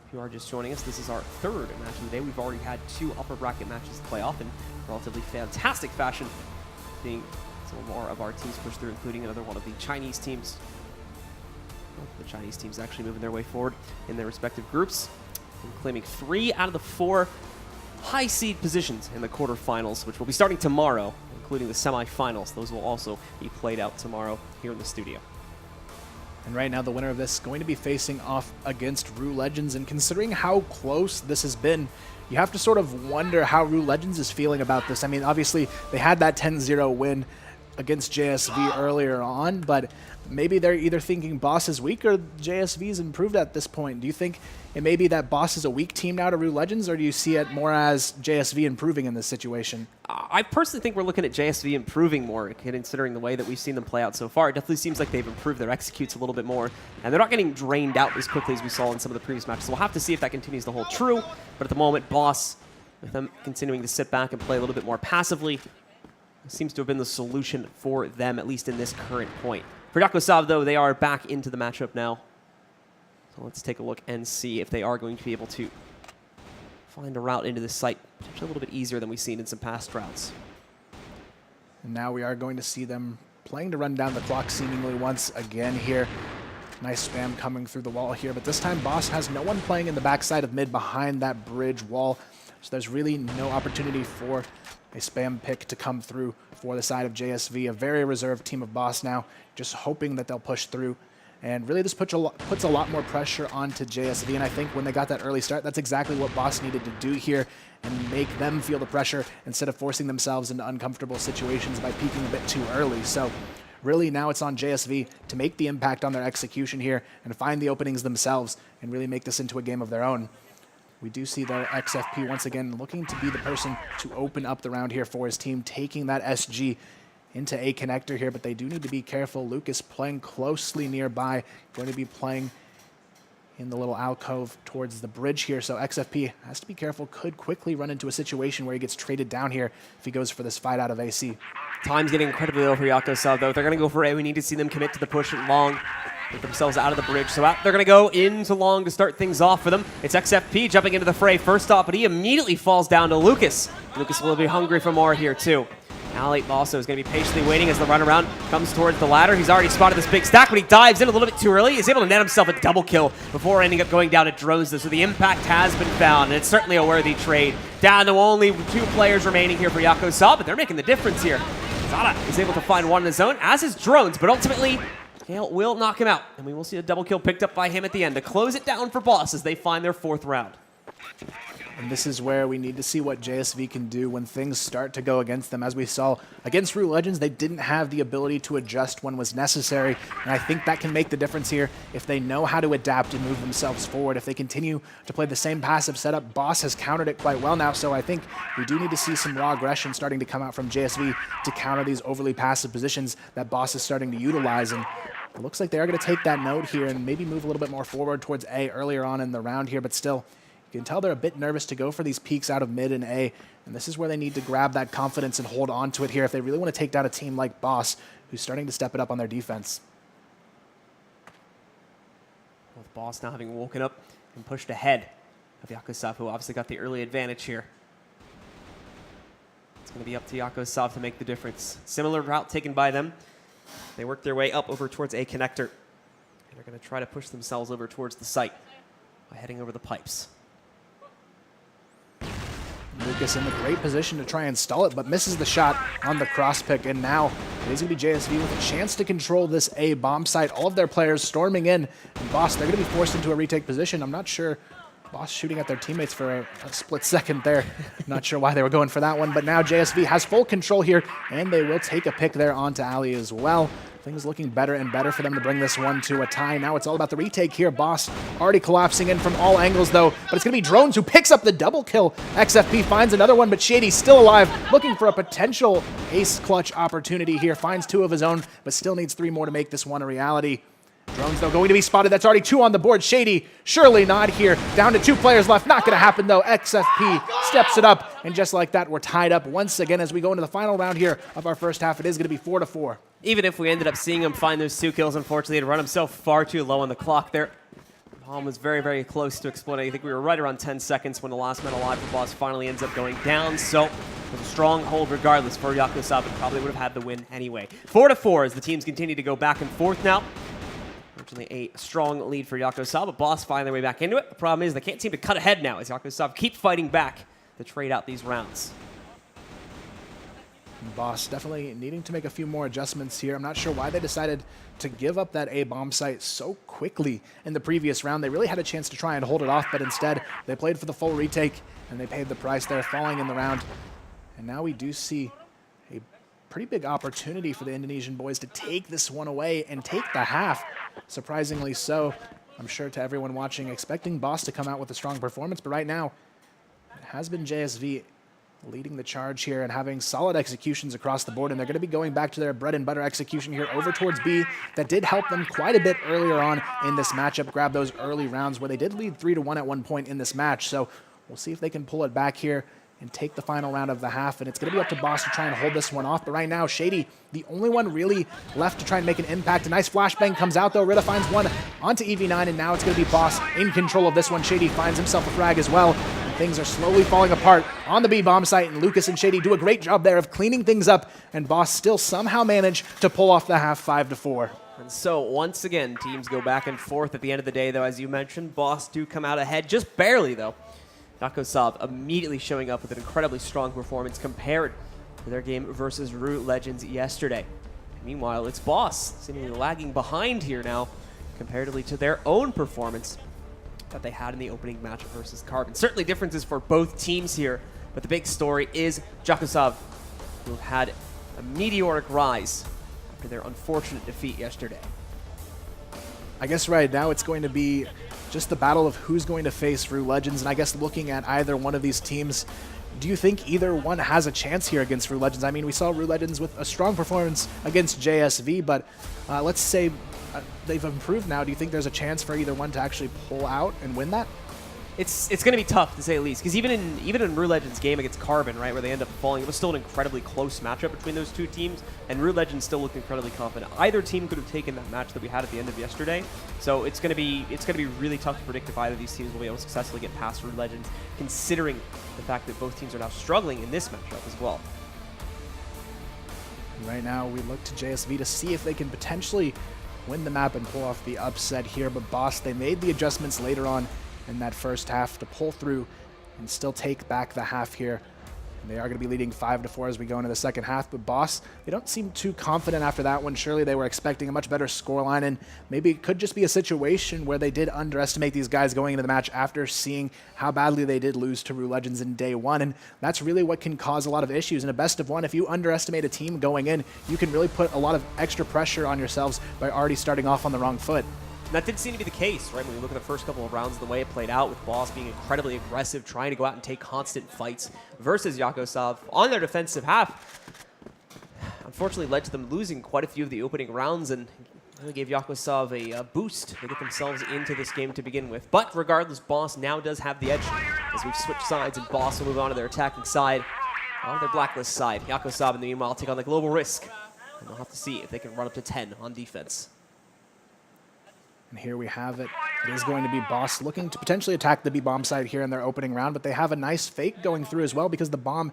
If you are just joining us, this is our 3rd match of the day. We've already had 2 upper bracket matches to play off in relatively fantastic fashion, seeing some more of our teams push through, including another one of the Chinese teams. The Chinese teams actually moving their way forward in their respective groups and claiming 3 out of the 4 high seed positions in the quarterfinals, which will be starting tomorrow, including the semifinals. Those will also be played out tomorrow here in the studio. And right now, the winner of this is going to be facing off against Rue Legends. And considering how close this has been, you have to sort of wonder how Rue Legends is feeling about this. I mean, obviously, they had that 10-0 win against JSV earlier on, but maybe they're either thinking Boss is weak or JSV's improved at this point. Do you think it may be that Boss is a weak team now to Rue Legends, or do you see it more as JSV improving in this situation? I personally think we're looking at JSV improving more, considering the way that we've seen them play out so far. It definitely seems like they've improved their executes a little bit more, and they're not getting drained out as quickly as we saw in some of the previous matches. So we'll have to see if that continues to hold true, but at the moment, Boss, with them continuing to sit back and play a little bit more passively, seems to have been the solution for them, at least in this current point. For JKOSAV, though, they are back into the matchup now. So let's take a look and see if they are going to be able to find a route into this site, potentially a little bit easier than we've seen in some past routes. And now we are going to see them playing to run down the clock seemingly once again here. Nice spam coming through the wall here, but this time Boss has no one playing in the backside of mid behind that bridge wall. So there's really no opportunity for a spam pick to come through for the side of JSV. A very reserved team of Boss now, just hoping that they'll push through. And really this puts a lot more pressure onto JSV, and I think when they got that early start, that's exactly what Boss needed to do here and make them feel the pressure instead of forcing themselves into uncomfortable situations by peaking a bit too early. So really now it's on JSV to make the impact on their execution here and find the openings themselves and really make this into a game of their own. We do see their XFP once again looking to be the person to open up the round here for his team, taking that SG into a connector here, but they do need to be careful. Lucas playing closely nearby, going to be playing in the little alcove towards the bridge here, so XFP has to be careful, could quickly run into a situation where he gets traded down here if he goes for this fight out of AC. Time's getting incredibly low for JKOSAV, though. They're going to go for A. We need to see them commit to the push at long, get themselves out of the bridge. So they're going to go into long to start things off for them. It's XFP jumping into the fray first off, but he immediately falls down to Lucas. Lucas will be hungry for more here, too. Ali also is going to be patiently waiting as the runaround comes towards the ladder. He's already spotted this big stack, but he dives in a little bit too early. He's able to net himself a double kill before ending up going down to drones. So the impact has been found, and it's certainly a worthy trade. Down to only 2 players remaining here for JKOSAV, but they're making the difference here. Zada is able to find one in his own, as is drones, but ultimately Gale will knock him out, and we will see a double kill picked up by him at the end to close it down for Boss as they find their 4th round. And this is where we need to see what JSV can do when things start to go against them. As we saw against Rue Legends, they didn't have the ability to adjust when was necessary. And I think that can make the difference here if they know how to adapt and move themselves forward. If they continue to play the same passive setup, Boss has countered it quite well now. So I think we do need to see some raw aggression starting to come out from JSV to counter these overly passive positions that Boss is starting to utilize. And it looks like they are going to take that node here and maybe move a little bit more forward towards A earlier on in the round here, but still, you can tell they're a bit nervous to go for these peaks out of mid and A, and this is where they need to grab that confidence and hold on to it here if they really want to take down a team like Boss, who's starting to step it up on their defense. With Boss now having woken up and pushed ahead of JKOSAV, who obviously got the early advantage here. It's going to be up to JKOSAV to make the difference. Similar route taken by them. They work their way up over towards A connector, and they're going to try to push themselves over towards the site by heading over the pipes. Lucas in the great position to try and stall it, but misses the shot on the cross pick, and now it is going to be JSV with a chance to control this A bomb site. All of their players storming in, and Boss, they're going to be forced into a retake position. I'm not sure. Boss shooting at their teammates for a split second there. Not sure why they were going for that one, but now JSV has full control here, and they will take a pick there onto Ali as well. Things looking better and better for them to bring this one to a tie. Now it's all about the retake here. Boss already collapsing in from all angles, though, but it's going to be Drones who picks up the double kill. XFP finds another one, but Shady's still alive, looking for a potential ace clutch opportunity here. Finds 2 of his own, but still needs 3 more to make this one a reality. Drones, though, going to be spotted. That's already 2 on the board. Shady, surely not here. Down to 2 players left. Not going to happen, though. XFP steps it up, and just like that, we're tied up once again as we go into the final round here of our first half. It is going to be 4-4. Even if we ended up seeing him find those 2 kills, unfortunately, he'd run himself far too low on the clock there. Palm was very, very close to exploding. I think we were right around 10 seconds when the last man alive for Boss finally ends up going down. So it was a strong hold regardless for JKOSAV, and probably would have had the win anyway. 4-4 as the teams continue to go back and forth now. Unfortunately, a strong lead for JKOSAV, but Boss find their way back into it. The problem is they can't seem to cut ahead now as JKOSAV keep fighting back to trade out these rounds. Boss definitely needing to make a few more adjustments here. I'm not sure why they decided to give up that A bomb site so quickly in the previous round. They really had a chance to try and hold it off, but instead they played for the full retake and they paid the price there, falling in the round. And now we do see a pretty big opportunity for the Indonesian boys to take this one away and take the half. Surprisingly so, I'm sure to everyone watching, expecting Boss to come out with a strong performance, but right now it has been JSV leading the charge here and having solid executions across the board, and they're going to be going back to their bread and butter execution here over towards B. That did help them quite a bit earlier on in this matchup, grab those early rounds where they did lead 3-1 at one point in this match. So we'll see if they can pull it back here and take the final round of the half, and it's going to be up to Boss to try and hold this one off. But right now, Shady, the only one really left to try and make an impact. A nice flashbang comes out, though. Rita finds one onto EV9, and now it's going to be Boss in control of this one. Shady finds himself a frag as well. And things are slowly falling apart on the B bomb site, and Lucas and Shady do a great job there of cleaning things up, and Boss still somehow managed to pull off the half 5-4. And so, once again, teams go back and forth at the end of the day, though, as you mentioned. Boss do come out ahead, just barely, though. JKOSAV immediately showing up with an incredibly strong performance compared to their game versus Root Legends yesterday. Meanwhile, it's Boss seemingly lagging behind here now comparatively to their own performance that they had in the opening match versus Carbon. Certainly differences for both teams here, but the big story is JKOSAV, who have had a meteoric rise after their unfortunate defeat yesterday. I guess right now it's going to be just the battle of who's going to face Root Legends, and I guess looking at either one of these teams, do you think either one has a chance here against Root Legends? I mean, we saw Root Legends with a strong performance against JSV, but let's say they've improved now. Do you think there's a chance for either one to actually pull out and win that? It's going to be tough, to say the least, because even in Root Legends' game against Carbon, right, where they end up falling, it was still an incredibly close matchup between those two teams, and Root Legends still looked incredibly confident. Either team could have taken that match that we had at the end of yesterday, so it's going to be really tough to predict if either of these teams will be able to successfully get past Root Legends, considering the fact that both teams are now struggling in this matchup as well. Right now, we look to JSV to see if they can potentially win the map and pull off the upset here, but Boss, they made the adjustments later on in that first half to pull through and still take back the half here. And they are going to be leading 5-4 as we go into the second half, but Boss, they don't seem too confident after that one. Surely they were expecting a much better scoreline, and maybe it could just be a situation where they did underestimate these guys going into the match after seeing how badly they did lose to Root Legends in day one, and that's really what can cause a lot of issues. In a best of one, if you underestimate a team going in, you can really put a lot of extra pressure on yourselves by already starting off on the wrong foot. And that did seem to be the case, right? When we look at the first couple of rounds, the way it played out with Boss being incredibly aggressive, trying to go out and take constant fights versus JKOSAV on their defensive half. Unfortunately led to them losing quite a few of the opening rounds and really gave JKOSAV a boost to get themselves into this game to begin with. But regardless, Boss now does have the edge as we've switched sides, and Boss will move on to their attacking side, on their blacklist side. JKOSAV in the meanwhile take on the global risk, and they'll have to see if they can run up to 10 on defense. And here we have it. It is going to be Boss looking to potentially attack the B bomb site here in their opening round, but they have a nice fake going through as well because the bomb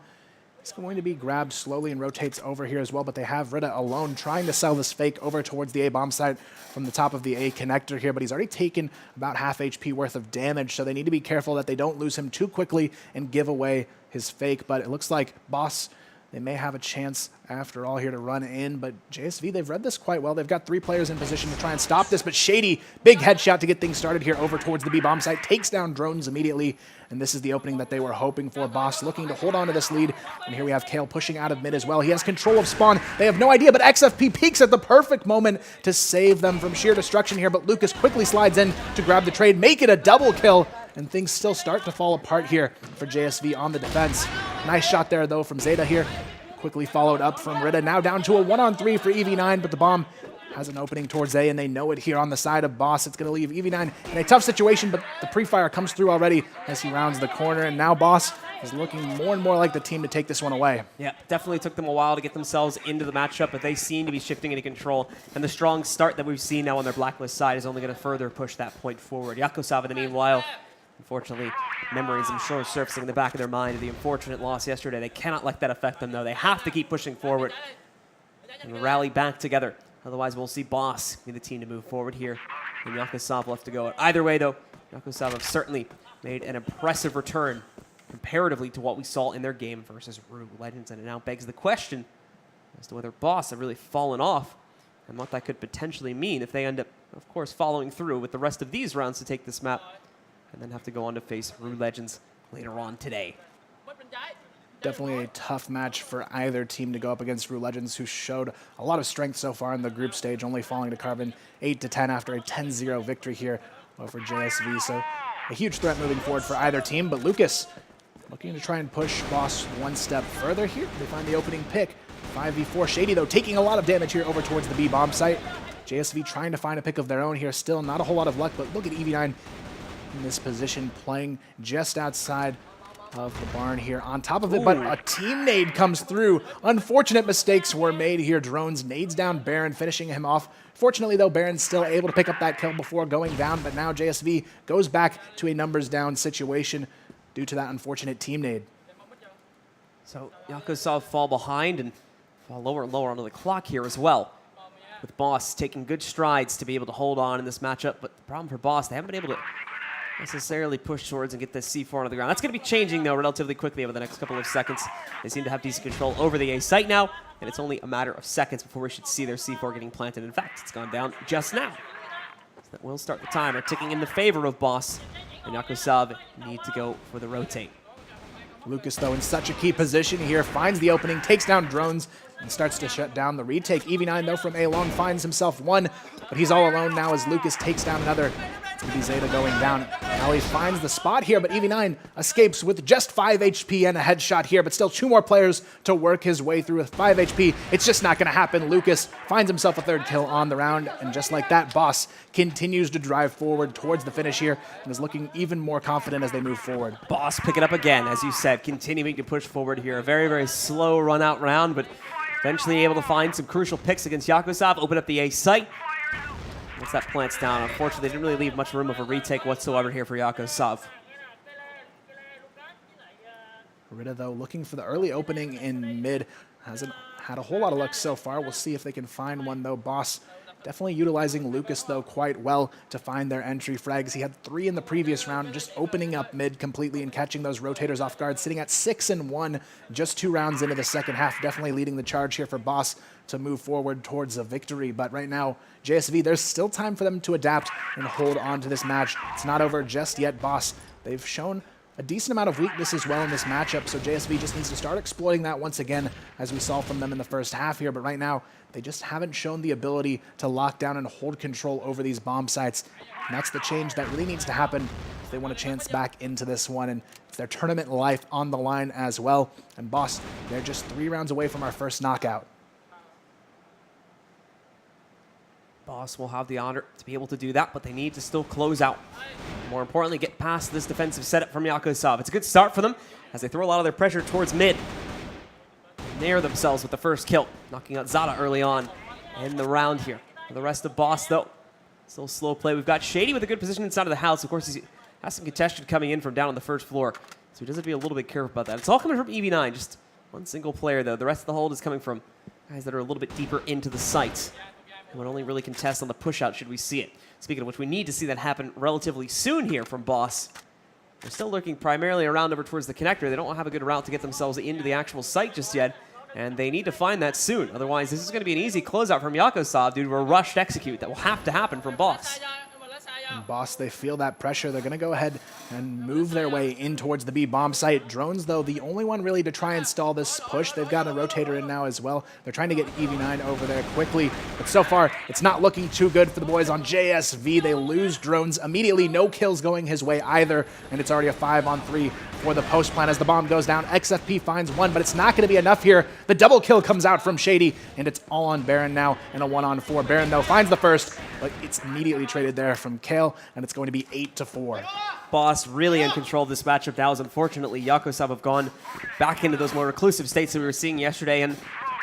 is going to be grabbed slowly and rotates over here as well, but they have Rita alone trying to sell this fake over towards the A bomb site from the top of the A connector here, but he's already taken about half HP worth of damage, so they need to be careful that they don't lose him too quickly and give away his fake. But it looks like Boss, they may have a chance after all here to run in, but JSV, they've read this quite well. They've got 3 players in position to try and stop this, but Shady, big headshot to get things started here over towards the B bomb site, takes down drones immediately, and this is the opening that they were hoping for. Boss looking to hold on to this lead, and here we have Kale pushing out of mid as well. He has control of spawn. They have no idea, but XFP peeks at the perfect moment to save them from sheer destruction here, but Lucas quickly slides in to grab the trade, make it a double kill, and things still start to fall apart here for JSV on the defense. Nice shot there, though, from Zeta here. Quickly followed up from Rita. Now down to a 1-on-3 for EV9, but the bomb has an opening towards A, and they know it here on the side of Boss. It's going to leave EV9 in a tough situation, but the pre-fire comes through already as he rounds the corner, and now Boss is looking more and more like the team to take this one away. Yeah, definitely took them a while to get themselves into the matchup, but they seem to be shifting into control, and the strong start that we've seen now on their blacklist side is only going to further push that point forward. JKOSAV, in the meanwhile, unfortunately, memories, I'm sure, surfacing in the back of their mind of the unfortunate loss yesterday. They cannot let that affect them, though. They have to keep pushing forward and rally back together. Otherwise, we'll see Boss be the team to move forward here and JKOSAV left to go. Either way, though, JKOSAV have certainly made an impressive return comparatively to what we saw in their game versus Rue Legends, and it now begs the question as to whether BOSS have really fallen off and what that could potentially mean if they end up, of course, following through with the rest of these rounds to take this map and then have to go on to face Rue Legends later on today. Definitely a tough match for either team to go up against Rue Legends, who showed a lot of strength so far in the group stage, only falling to Carbon 8-10 after a 10-0 victory here over JSV. So a huge threat moving forward for either team, but Lucas looking to try and push BOSS one step further here. They find the opening pick. 5v4. Shady, though, taking a lot of damage here over towards the B bomb site. JSV trying to find a pick of their own here. Still not a whole lot of luck, but look at EV9 in this position, playing just outside of the barn here. On top of it, but a team nade comes through. Unfortunate mistakes were made here. Drones nades down Baron, finishing him off. Fortunately, though, Baron's still able to pick up that kill before going down, but now JSV goes back to a numbers down situation due to that unfortunate team nade. So JKOSAV fall behind and fall lower and lower onto the clock here as well, with BOSS taking good strides to be able to hold on in this matchup. But the problem for BOSS, they haven't been able to necessarily push towards and get this C4 onto the ground. That's going to be changing, though, relatively quickly over the next couple of seconds. They seem to have decent control over the A site now, and it's only a matter of seconds before we should see their C4 getting planted. In fact, it's gone down just now. So that will start the timer ticking in the favor of BOSS, and JKOSAV need to go for the rotate. Lucas, though, in such a key position here, finds the opening, takes down Drones, and starts to shut down the retake. EV9, though, from A long finds himself one, but he's all alone now as Lucas takes down another. It's going to be Zeta going down. Now he finds the spot here, but EV9 escapes with just 5 HP and a headshot here, but still 2 more players to work his way through with 5 HP. It's just not going to happen. Lucas finds himself a 3rd kill on the round, and just like that, BOSS continues to drive forward towards the finish here and is looking even more confident as they move forward. BOSS pick it up again, as you said, continuing to push forward here. A very, very slow run-out round, but eventually able to find some crucial picks against JKOSAV, open up the A site. Once that plants down, unfortunately, they didn't really leave much room of a retake whatsoever here for JKOSAV. Rita, though, looking for the early opening in mid. Hasn't had a whole lot of luck so far. We'll see if they can find one, though. BOSS definitely utilizing Lucas, though, quite well to find their entry frags. He had 3 in the previous round, just opening up mid completely and catching those rotators off guard, sitting at 6-1, just 2 rounds into the second half. Definitely leading the charge here for BOSS to move forward towards a victory. But right now, JSV, there's still time for them to adapt and hold on to this match. It's not over just yet. BOSS, they've shown a decent amount of weakness as well in this matchup, so JSV just needs to start exploiting that once again, as we saw from them in the first half here. But right now, they just haven't shown the ability to lock down and hold control over these bomb sites. And that's the change that really needs to happen if they want a chance back into this one. And it's their tournament life on the line as well. And BOSS, they're just 3 rounds away from our first knockout. BOSS will have the honor to be able to do that, but they need to still close out. More importantly, get past this defensive setup from JKOSAV. It's a good start for them as they throw a lot of their pressure towards mid. Nair themselves with the first kill, knocking out Zada early on in the round here. For the rest of BOSS, though, still slow play. We've got Shady with a good position inside of the house. Of course, he has some congestion coming in from down on the first floor, so he does have to be a little bit careful about that. It's all coming from EV9, just one single player, though. The rest of the hold is coming from guys that are a little bit deeper into the sites. Would only really contest on the push-out should we see it. Speaking of which, we need to see that happen relatively soon here from BOSS. They're still lurking primarily around over towards the connector. They don't have a good route to get themselves into the actual site just yet, and they need to find that soon. Otherwise, this is going to be an easy closeout from JKOSAV due to a rushed execute that will have to happen from BOSS. And BOSS, they feel that pressure. They're going to go ahead and move their way in towards the B bomb site. Drones, though, the only one really to try and stall this push. They've got a rotator in now as well. They're trying to get EV9 over there quickly, but so far, it's not looking too good for the boys on JSV. They lose Drones immediately. No kills going his way either, and it's already a 5-on-3 for the post plan as the bomb goes down. XFP finds one, but it's not going to be enough here. The double kill comes out from Shady, and it's all on Baron now in a 1-on-4. Baron, though, finds the first, but it's immediately traded there from Kale, and it's going to be 8-4. BOSS really in control of this matchup now, as unfortunately JKOSAV have gone back into those more reclusive states that we were seeing yesterday and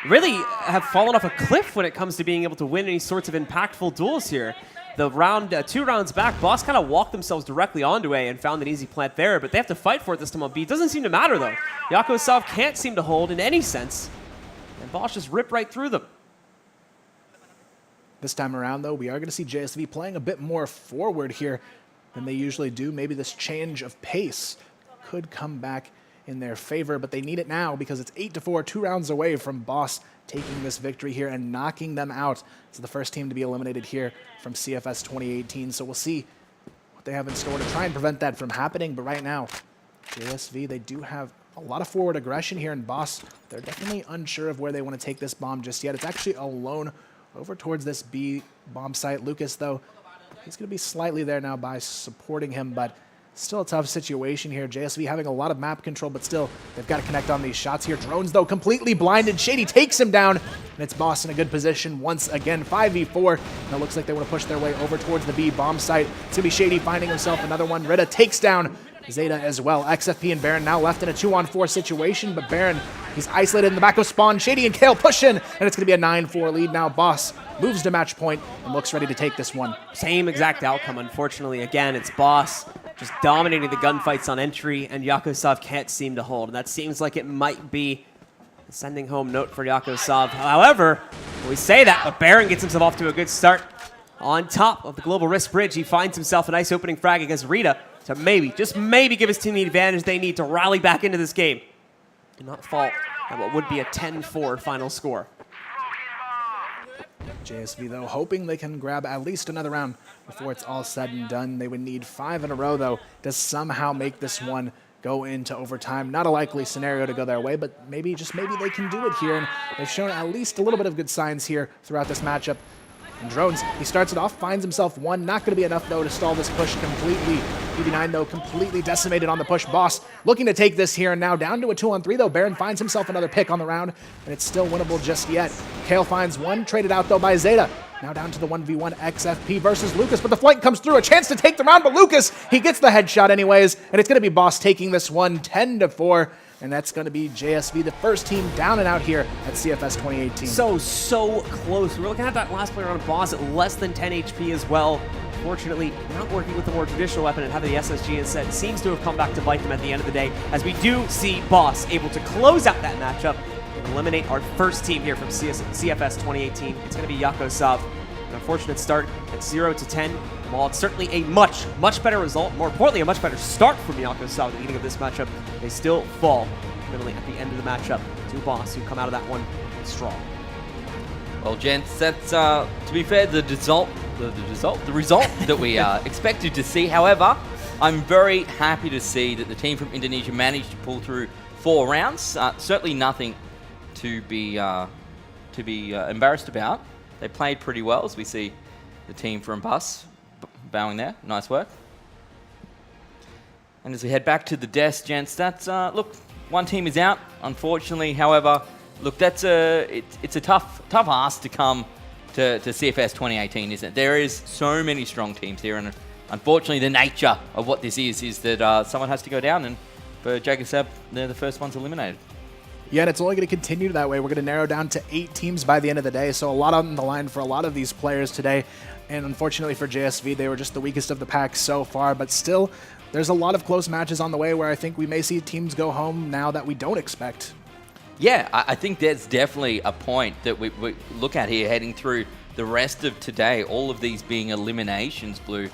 really have fallen off a cliff when it comes to being able to win any sorts of impactful duels here. The round, 2 rounds back, BOSS kind of walked themselves directly onto A and found an easy plant there, but they have to fight for it this time on B. It doesn't seem to matter, though. JKOSAV can't seem to hold in any sense, and BOSS just ripped right through them. This time around, though, we are going to see JSV playing a bit more forward here than they usually do. Maybe this change of pace could come back in their favor, but they need it now because it's 8-4, 2 rounds away from Boss taking this victory here and knocking them out. It's the first team to be eliminated here from CFS 2018, so we'll see what they have in store to try and prevent that from happening. But right now, JSV, they do have a lot of forward aggression here, and Boss, they're definitely unsure of where they want to take this bomb just yet. It's actually alone over towards this B bomb site. Lucas, though, he's going to be slightly there now by supporting him, but still a tough situation here. JSV having a lot of map control, but still, they've got to connect on these shots here. Drones, though, completely blinded. Shady takes him down, and it's Boss in a good position once again. 5v4, and it looks like they want to push their way over towards the B bomb site. It's going to be Shady finding himself another one. Rita takes down Zeta as well. XFP and Baron now left in a 2-on-4 situation, but Baron, he's isolated in the back of spawn. Shady and Kale push in, and it's going to be a 9-4 lead now. Boss moves to match point and looks ready to take this one. Same exact outcome, unfortunately. Again, it's Boss just dominating the gunfights on entry, and JKOSAV can't seem to hold. And that seems like it might be a sending home note for JKOSAV. However, we say that, but Baron gets himself off to a good start. On top of the Global Risk Bridge, he finds himself a nice opening frag against Rita to maybe, just maybe, give his team the advantage they need to rally back into this game and not fall at what would be a 10-4 final score. JSV, though, hoping they can grab at least another round before it's all said and done. They would need 5 in a row, though, to somehow make this one go into overtime. Not a likely scenario to go their way, but maybe, just maybe, they can do it here. And they've shown at least a little bit of good signs here throughout this matchup. And Drones, he starts it off, finds himself one. Not going to be enough, though, to stall this push completely. BB9, though, completely decimated on the push. Boss looking to take this here, and now down to a 2-on-3, though. Baron finds himself another pick on the round, and it's still winnable just yet. Kale finds one, traded out, though, by Zeta. Now down to the 1v1 XFP versus Lucas, but the flank comes through. A chance to take the round, but Lucas, he gets the headshot anyways, and it's going to be Boss taking this one 10-4. And that's going to be JSV, the first team down and out here at CFS 2018. So close. We're looking at that last player on Boss at less than 10 HP as well. Fortunately, not working with the more traditional weapon and having the SSG instead seems to have come back to bite them at the end of the day, as we do see Boss able to close out that matchup and eliminate our first team here from CFS 2018. It's going to be JKOSAV. An unfortunate start at 0-10. While it's certainly a much better result, more importantly, a much better start from JKOSAV at the beginning of this matchup, they still fall literally at the end of the matchup to Boss, who come out of that one strong. Well, gents, that's, to be fair, the result that we expected to see. However, I'm very happy to see that the team from Indonesia managed to pull through 4 rounds. Certainly nothing to be embarrassed about. They played pretty well, as we see the team from Boss bowing there. Nice work. And as we head back to the desk, gents, that's, look, one team is out, unfortunately. However, look, that's it's a tough ask to come to CFS 2018, isn't it? There is so many strong teams here, and unfortunately the nature of what this is that someone has to go down, and for JKOSAV, they're the first ones eliminated. Yeah, and it's only going to continue that way. We're going to narrow down to 8 teams by the end of the day, so a lot on the line for a lot of these players today. And unfortunately for JSV, they were just the weakest of the pack so far, but still, there's a lot of close matches on the way where I think we may see teams go home now that we don't expect. Yeah, I think that's definitely a point that we look at here heading through the rest of today, all of these being eliminations, Blue.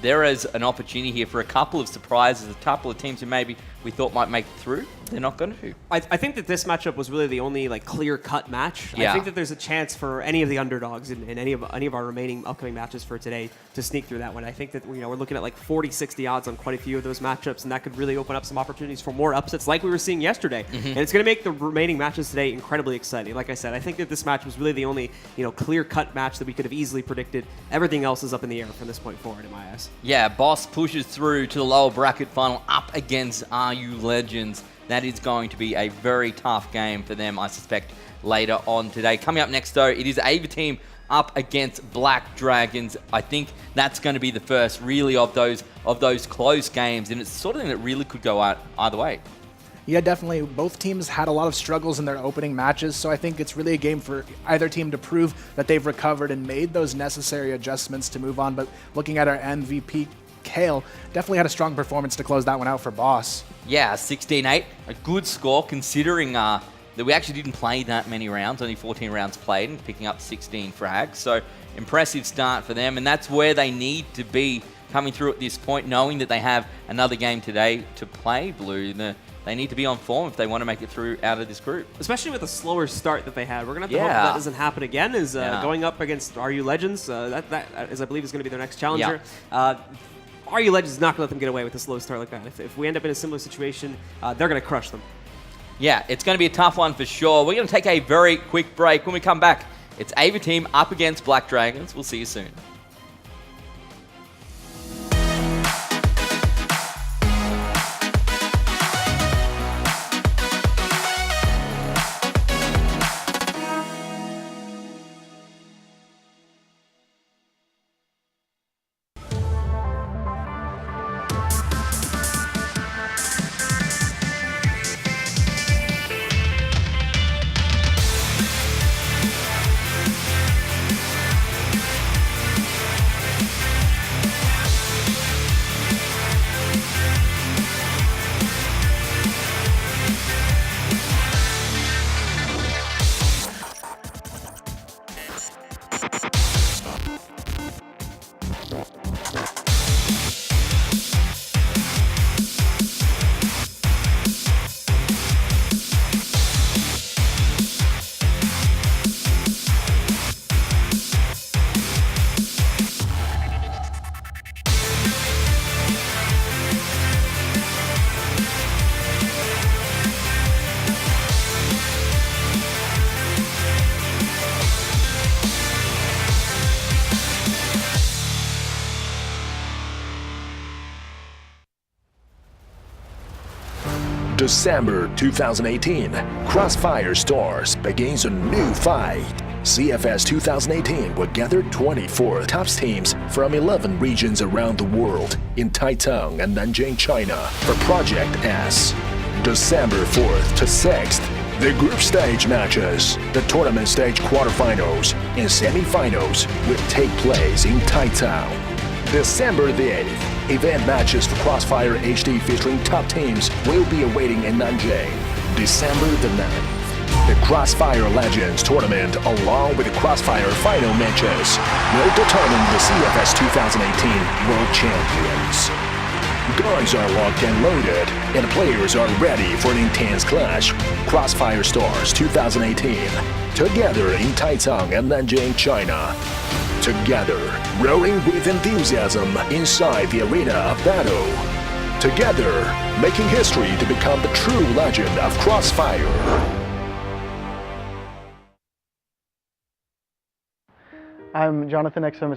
There is an opportunity here for a couple of surprises, a couple of teams who maybe we thought might make it through. They're not going to. I think that this matchup was really the only clear-cut match. Yeah. I think that there's a chance for any of the underdogs in any of our remaining upcoming matches for today to sneak through that one. I think that we're looking at 40-60 odds on quite a few of those matchups, and that could really open up some opportunities for more upsets like we were seeing yesterday. And it's going to make the remaining matches today incredibly exciting. Like I said, I think that this match was really the only clear-cut match that we could have easily predicted. Everything else is up in the air from this point forward in my eyes. Yeah, Boss pushes through to the lower bracket final up against RU Legends. That is going to be a very tough game for them, I suspect, later on today. Coming up next, though, it is Ava Team up against Black Dragons. I think that's going to be the first, really, of those close games, and it's the sort of thing that really could go out either way. Yeah, definitely. Both teams had a lot of struggles in their opening matches, so I think it's really a game for either team to prove that they've recovered and made those necessary adjustments to move on. But looking at our MVP, Kale, definitely had a strong performance to close that one out for Boss. Yeah, 16-8, a good score considering that we actually didn't play that many rounds, only 14 rounds played, and picking up 16 frags. So impressive start for them, and that's where they need to be coming through at this point, knowing that they have another game today to play, Blue. They need to be on form if they want to make it through out of this group. Especially with a slower start that they had. We're going to have to hope that doesn't happen again, is going up against RU Legends. That is, I believe, is going to be their next challenger. RU Legends is not going to let them get away with a slow start like that. If we end up in a similar situation, they're going to crush them. Yeah, it's going to be a tough one for sure. We're going to take a very quick break. When we come back, it's Ava Team up against Black Dragons. We'll see you soon. December 2018, CROSSFIRE Stars begins a new fight. CFS 2018 will gather 24 top teams from 11 regions around the world in Taitung and Nanjing, China for Project S. December 4th to 6th, the group stage matches, the tournament stage quarterfinals, and semifinals will take place in Taitung. December the 8th, event matches for CROSSFIRE HD featuring top teams will be awaiting in Nanjing. December the 9th, the CROSSFIRE Legends tournament along with the CROSSFIRE final matches will determine the CFS 2018 World Champions. Guns are locked and loaded, and players are ready for an intense clash. CROSSFIRE Stars 2018, together in Taitung and Nanjing, China. Together, roaring with enthusiasm inside the arena of battle. Together, making history to become the true legend of CROSSFIRE. I'm Jonathan Exum.